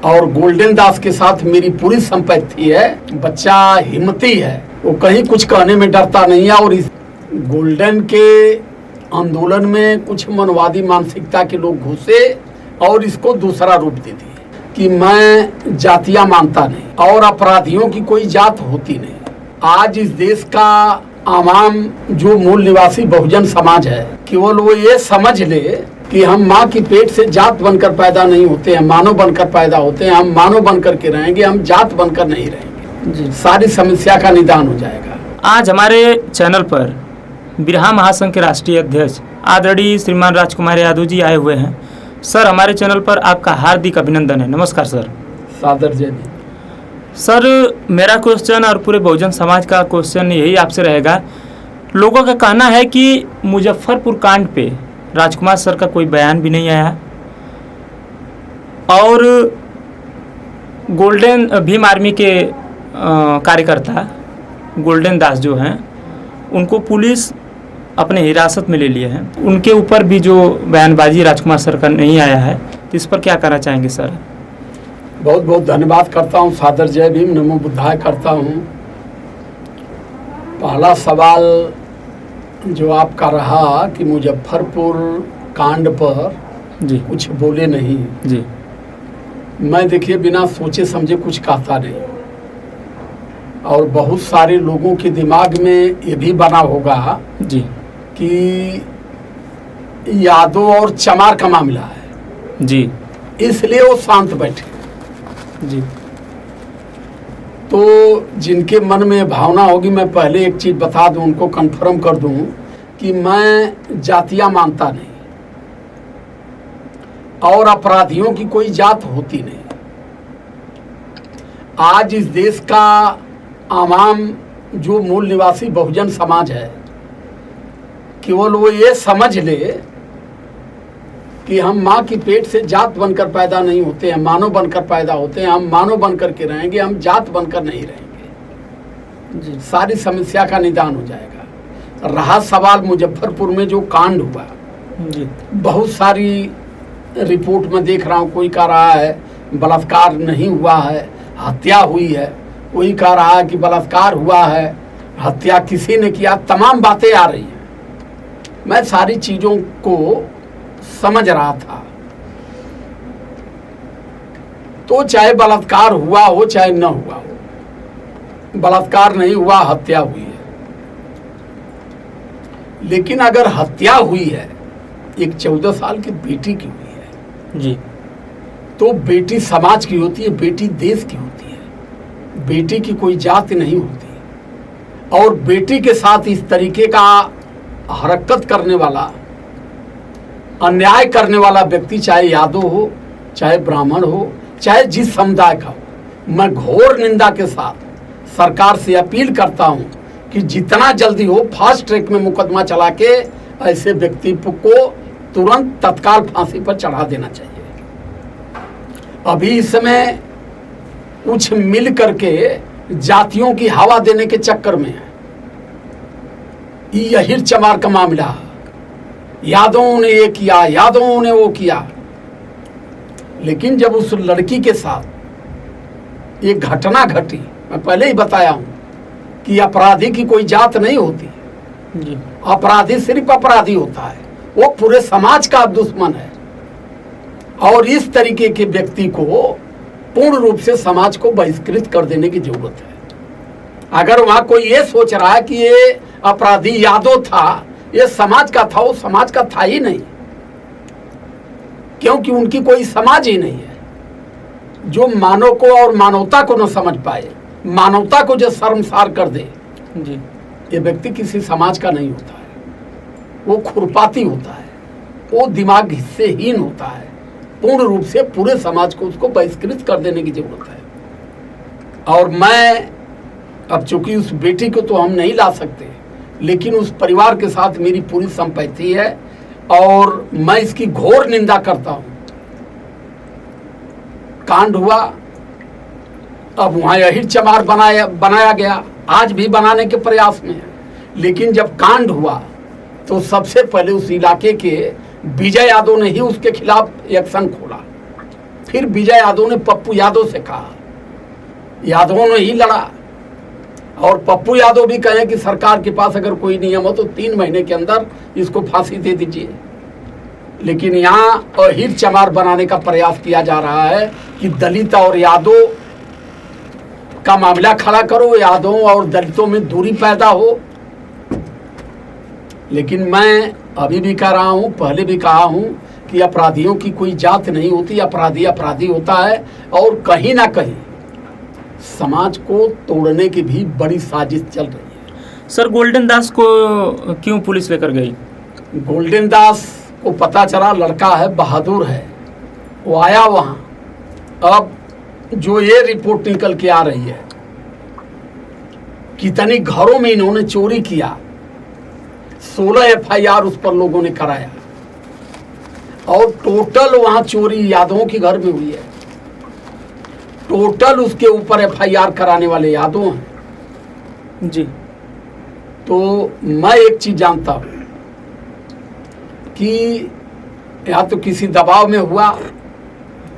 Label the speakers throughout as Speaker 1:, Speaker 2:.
Speaker 1: और गोल्डन दास के साथ मेरी पूरी संपत्ति है। बच्चा हिम्मती है, वो कहीं कुछ कहने में डरता नहीं है। और इस गोल्डन के आंदोलन में कुछ मनवादी मानसिकता के लोग घुसे और इसको दूसरा रूप दे दिए कि मैं जातियां मानता नहीं और अपराधियों की कोई जात होती नहीं। आज इस देश का आवाम जो मूल निवासी बहुजन समाज है, केवल वो ये समझ ले कि हम माँ की पेट से जात बनकर पैदा नहीं होते हैं, मानव बनकर पैदा होते हैं। हम मानव बनकर के रहेंगे, हम जात बनकर नहीं रहेंगे। सारी समस्या का निदान हो जाएगा।
Speaker 2: आज हमारे चैनल पर बिरहा महासंघ के राष्ट्रीय अध्यक्ष आदरणीय श्रीमान राजकुमार यादव जी आए हुए हैं। सर, हमारे चैनल पर आपका हार्दिक अभिनंदन है। नमस्कार सर।
Speaker 1: सादर जय।
Speaker 2: सर, मेरा क्वेश्चन और पूरे बहुजन समाज का क्वेश्चन यही आपसे रहेगा। लोगों का कहना है कि मुजफ्फरपुर कांड पे राजकुमार सर का कोई बयान भी नहीं आया और गोल्डन भीम आर्मी के कार्यकर्ता गोल्डन दास जो हैं उनको पुलिस अपने हिरासत में ले लिए हैं। उनके ऊपर भी जो बयानबाजी राजकुमार सर का नहीं आया है, तो इस पर क्या कहना चाहेंगे सर?
Speaker 1: बहुत बहुत धन्यवाद करता हूँ। सादर जय भीम, नमो बुद्धाय करता हूँ। पहला सवाल जो आपका रहा कि मुजफ्फरपुर कांड पर
Speaker 2: जी
Speaker 1: कुछ बोले नहीं
Speaker 2: जी,
Speaker 1: मैं देखिए बिना सोचे समझे कुछ कहता नहीं। और बहुत सारे लोगों के दिमाग में ये भी बना होगा
Speaker 2: जी
Speaker 1: कि यादव और चमार का मामला है
Speaker 2: जी,
Speaker 1: इसलिए वो शांत बैठे
Speaker 2: जी।
Speaker 1: तो जिनके मन में भावना होगी, मैं पहले एक चीज बता दूं, उनको कंफर्म कर दूं कि मैं जातियां मानता नहीं और अपराधियों की कोई जात होती नहीं। आज इस देश का आवाम जो मूल निवासी बहुजन समाज है, केवल वो ये समझ ले कि हम माँ की पेट से जात बनकर पैदा नहीं होते हैं, मानव बनकर पैदा होते हैं। हम मानव बनकर के रहेंगे, हम जात बनकर नहीं रहेंगे जी। सारी समस्या का निदान हो जाएगा। रहा सवाल मुजफ्फरपुर में जो कांड हुआ जी, बहुत सारी रिपोर्ट में देख रहा हूँ। कोई कह रहा है बलात्कार नहीं हुआ है, हत्या हुई है। कोई कह रहा है कि बलात्कार हुआ है, हत्या किसी ने किया। तमाम बातें आ रही हैं। मैं सारी चीजों को समझ रहा था। तो चाहे बलात्कार हुआ हो चाहे न हुआ हो, बलात्कार नहीं हुआ, हत्या हुई है। लेकिन अगर हत्या हुई है, एक 14 साल की बेटी की हुई है
Speaker 2: जी,
Speaker 1: तो बेटी समाज की होती है, बेटी देश की होती है। बेटी की कोई जाति नहीं होती। और बेटी के साथ इस तरीके का हरकत करने वाला, अन्याय करने वाला व्यक्ति, चाहे यादव हो, चाहे ब्राह्मण हो, चाहे जिस समुदाय का हो, मैं घोर निंदा के साथ सरकार से अपील करता हूं कि जितना जल्दी हो फास्ट ट्रैक में मुकदमा चला के ऐसे व्यक्ति को तुरंत तत्काल फांसी पर चढ़ा देना चाहिए। अभी इस समय कुछ मिल करके जातियों की हवा देने के चक्कर में है। यही चमार का मामला है, यादवों ने ये किया, यादवों ने वो किया। लेकिन जब उस लड़की के साथ एक घटना घटी, मैं पहले ही बताया हूं कि अपराधी की कोई जात नहीं होती जी। अपराधी सिर्फ अपराधी होता है, वो पूरे समाज का दुश्मन है। और इस तरीके के व्यक्ति को पूर्ण रूप से समाज को बहिष्कृत कर देने की जरूरत है। अगर वहां कोई ये सोच रहा है कि ये अपराधी यादव था, ये समाज का था, वो समाज का था ही नहीं, क्योंकि उनकी कोई समाज ही नहीं है। जो मानव को और मानवता को न समझ पाए, मानवता को जो शर्मसार कर दे जी, ये व्यक्ति किसी समाज का नहीं होता है। वो खुरपाती होता है, वो दिमाग हिस्सेहीन होता है। पूर्ण रूप से पूरे समाज को उसको बहिष्कृत कर देने की जरूरत है। और मैं अब चूंकि उस बेटी को तो हम नहीं ला सकते, लेकिन उस परिवार के साथ मेरी पूरी संपत्ति है और मैं इसकी घोर निंदा करता हूं। कांड हुआ, अब वहां यही चमार बनाया गया, आज भी बनाने के प्रयास में है। लेकिन जब कांड हुआ तो सबसे पहले उस इलाके के विजय यादव ने ही उसके खिलाफ एक्शन खोला फिर विजय यादव ने पप्पू यादव से कहा, यादवों ने ही लड़ा, और पप्पू यादव भी कहे कि सरकार के पास अगर कोई नियम हो तो 3 महीने के अंदर इसको फांसी दे दीजिए। लेकिन यहाँ अहिर चमार बनाने का प्रयास किया जा रहा है कि दलित और यादव का मामला खड़ा करो, यादवों और दलितों में दूरी पैदा हो। लेकिन मैं अभी भी कह रहा हूँ, पहले भी कहा हूँ कि अपराधियों की कोई जात नहीं होती, अपराधी अपराधी होता है। और कहीं ना कहीं समाज को तोड़ने की भी बड़ी साजिश चल रही है।
Speaker 2: सर, गोल्डन दास को क्यों पुलिस लेकर गई?
Speaker 1: गोल्डन दास को पता चला लड़का है, बहादुर है, वो आया वहाँ। अब जो ये रिपोर्ट निकल के आ रही है, कितनी घरों में इन्होंने चोरी किया, 16 FIR उस पर लोगों ने कराया, और टोटल वहाँ चोरी यादवों के घर में हुई है। टोटल उसके ऊपर FIR कराने वाले यादव हैं
Speaker 2: जी।
Speaker 1: तो मैं एक चीज जानता हूं कि या तो किसी दबाव में हुआ,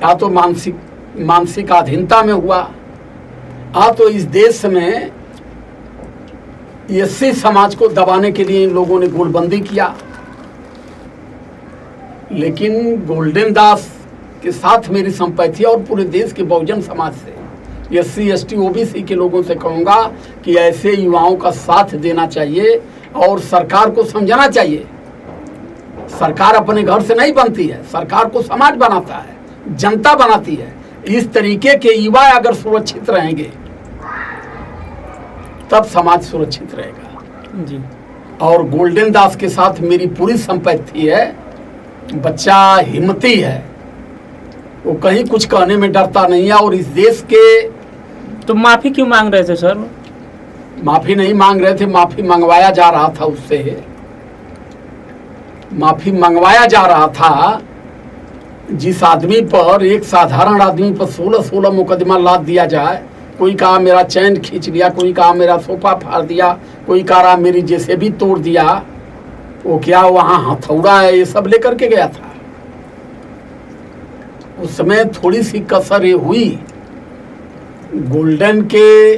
Speaker 1: या तो मानसिक अधीनता में हुआ, या तो इस देश में SC समाज को दबाने के लिए इन लोगों ने गोलबंदी किया। लेकिन गोल्डन दास के साथ मेरी संपत्ति और पूरे देश के बहुजन समाज से, SC ST OBC के लोगों से कहूँगा कि ऐसे युवाओं का साथ देना चाहिए और सरकार को समझना चाहिए। सरकार अपने घर से नहीं बनती है, सरकार को समाज बनाता है, जनता बनाती है। इस तरीके के युवा अगर सुरक्षित रहेंगे तब समाज सुरक्षित रहेगा
Speaker 2: जी।
Speaker 1: और गोल्डन दास के साथ मेरी पूरी संपत्ति है। बच्चा हिम्मती है, वो कहीं कुछ कहने में डरता नहीं है। और इस देश के
Speaker 2: तो माफी क्यों मांग रहे थे सर?
Speaker 1: माफी नहीं मांग रहे थे, माफी मंगवाया जा रहा था उससे। माफी मंगवाया जा रहा था। जिस आदमी पर, एक साधारण आदमी पर 16 मुकदमा लाद दिया जाए, कोई कहा मेरा चैन खींच लिया, कोई कहा मेरा सोफा फाड़ दिया, कोई कह रहा मेरी जैसे भी तोड़ दिया, वो क्या वहां हथौड़ा है, ये सब लेकर के गया था। उस समय थोड़ी सी कसर ये हुई, गोल्डन के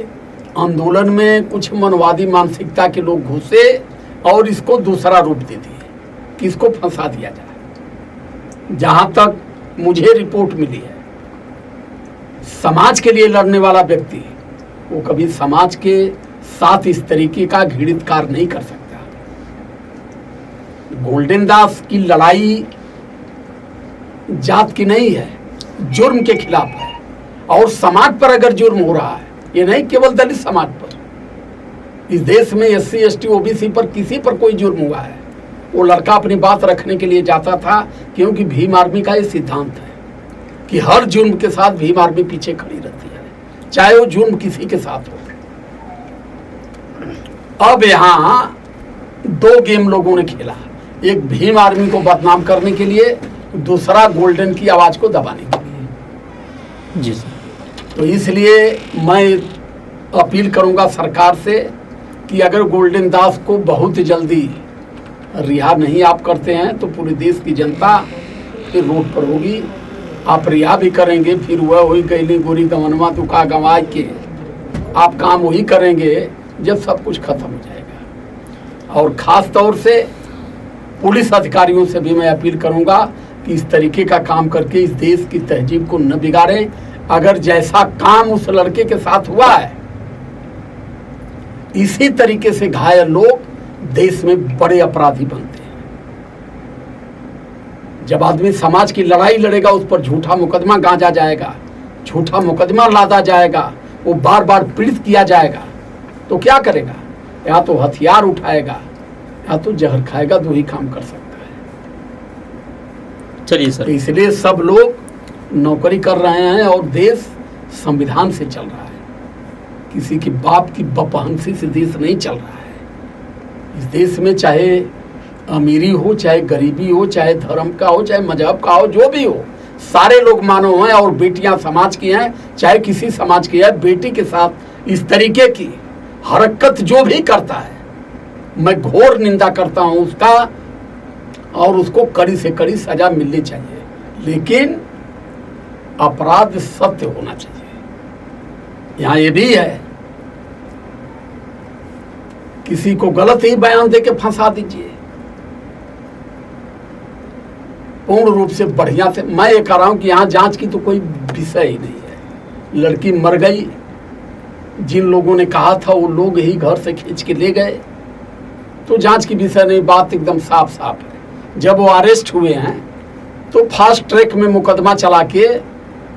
Speaker 1: आंदोलन में कुछ मनवादी मानसिकता के लोग घुसे और इसको दूसरा रूप दे दिए कि इसको फंसा दिया जाए। जहां तक मुझे रिपोर्ट मिली है, समाज के लिए लड़ने वाला व्यक्ति वो कभी समाज के साथ इस तरीके का घृणित कार्य नहीं कर सकता। गोल्डन दास की लड़ाई जात की नहीं है, जुर्म के खिलाफ है। और समाज पर अगर जुर्म हो रहा है, ये नहीं केवल दलित समाज पर, इस देश में SC ST OBC पर किसी पर कोई जुर्म हुआ है, वो लड़का अपनी बात रखने के लिए जाता था। क्योंकि भीम आर्मी का ये सिद्धांत है कि हर जुर्म के साथ भीम आर्मी पीछे खड़ी रहती है, चाहे वो जुर्म किसी के साथ हो। अब यहाँ 2 गेम लोगों ने खेला, एक भीम आर्मी को बदनाम करने के लिए, दूसरा गोल्डन की आवाज को दबाने के लिए।
Speaker 2: जी।
Speaker 1: तो इसलिए मैं अपील करूंगा सरकार से कि अगर गोल्डन दास को बहुत जल्दी रिहा नहीं आप करते हैं तो पूरे देश की जनता फिर रोड पर होगी। आप रिहा भी करेंगे, फिर वह वही गैली गोरी गवनवा दुका गंवा के आप काम वही करेंगे जब सब कुछ खत्म हो जाएगा। और ख़ास तौर से पुलिस अधिकारियों से भी मैं अपील करूंगा कि इस तरीके का काम करके इस देश की तहजीब को न बिगाड़ें। अगर जैसा काम उस लड़के के साथ हुआ है, इसी तरीके से घायल लोग देश में बड़े अपराधी बनते हैं। जब आदमी समाज की लड़ाई लड़ेगा, उस पर झूठा मुकदमा गांजा जाएगा, झूठा मुकदमा लादा जाएगा, वो बार बार पीड़ित किया जाएगा, तो क्या करेगा? या तो हथियार उठाएगा या तो जहर खाएगा। 2 ही काम कर सकता है।
Speaker 2: चलिए सर।
Speaker 1: इसलिए सब लोग नौकरी कर रहे हैं और देश संविधान से चल रहा है। किसी की बाप की बपहंसी से देश नहीं चल रहा है। इस देश में चाहे अमीरी हो, चाहे गरीबी हो, चाहे धर्म का हो, चाहे मजहब का हो, जो भी हो, सारे लोग मानव हैं और बेटियां समाज की हैं, चाहे किसी समाज की है। बेटी के साथ इस तरीके की हरकत जो भी करता है, मैं घोर निंदा करता हूं उसका, और उसको कड़ी से कड़ी सजा मिलनी चाहिए। लेकिन अपराध सत्य होना चाहिए। यहाँ ये भी है, किसी को गलत ही बयान देके फंसा दीजिए, पूर्ण रूप से बढ़िया से। मैं ये कह रहा हूं कि यहाँ जांच की तो कोई विषय ही नहीं है। लड़की मर गई, जिन लोगों ने कहा था वो लोग ही घर से खींच के ले गए, तो जांच की विषय नहीं, बात एकदम साफ साफ है। जब वो अरेस्ट हुए हैं तो फास्ट ट्रैक में मुकदमा चला के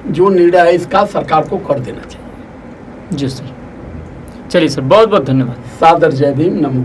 Speaker 1: जो निर्णय है इसका सरकार को कर देना चाहिए।
Speaker 2: जी सर, चलिए सर, बहुत बहुत धन्यवाद।
Speaker 1: सादर जय भीम, नमो।